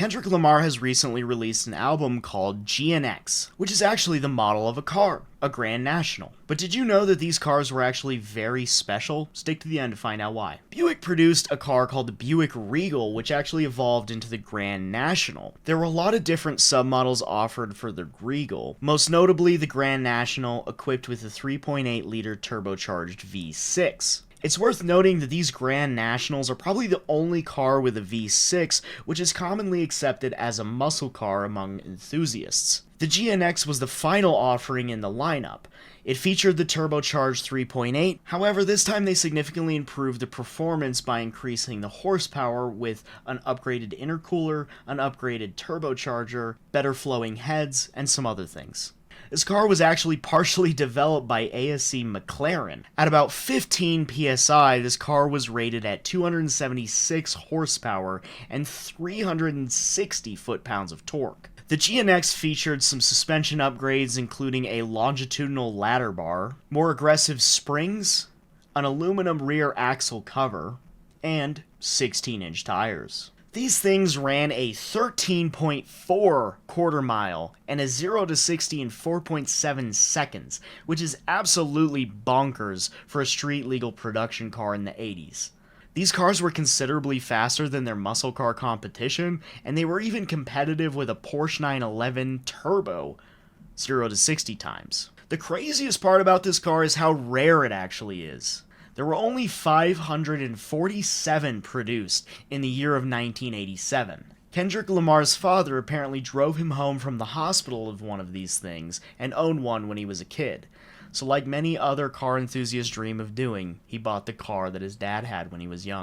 Kendrick Lamar has recently released an album called GNX, which is actually the model of a car, a Grand National. But did you know that these cars were actually very special? Stick to the end to find out why. Buick produced a car called the Buick Regal, which actually evolved into the Grand National. There were a lot of different submodels offered for the Regal, most notably the Grand National equipped with a 3.8-liter turbocharged V6. It's worth noting that these Grand Nationals are probably the only car with a V6, which is commonly accepted as a muscle car among enthusiasts. The GNX was the final offering in the lineup. It featured the turbocharged 3.8, however this time they significantly improved the performance by increasing the horsepower with an upgraded intercooler, an upgraded turbocharger, better flowing heads, and some other things. This car was actually partially developed by ASC McLaren. At about 15 psi, this car was rated at 276 horsepower and 360 foot-pounds of torque. The GNX featured some suspension upgrades including a longitudinal ladder bar, more aggressive springs, an aluminum rear axle cover, and 16-inch tires. These things ran a 13.4 quarter mile and a 0 to 60 in 4.7 seconds, which is absolutely bonkers for a street-legal production car in the 80s. These cars were considerably faster than their muscle car competition, and they were even competitive with a Porsche 911 Turbo 0 to 60 times. The craziest part about this car is how rare it actually is. There were only 547 produced in the year of 1987. Kendrick Lamar's father apparently drove him home from the hospital of one of these things and owned one when he was a kid. So like many other car enthusiasts dream of doing, he bought the car that his dad had when he was young.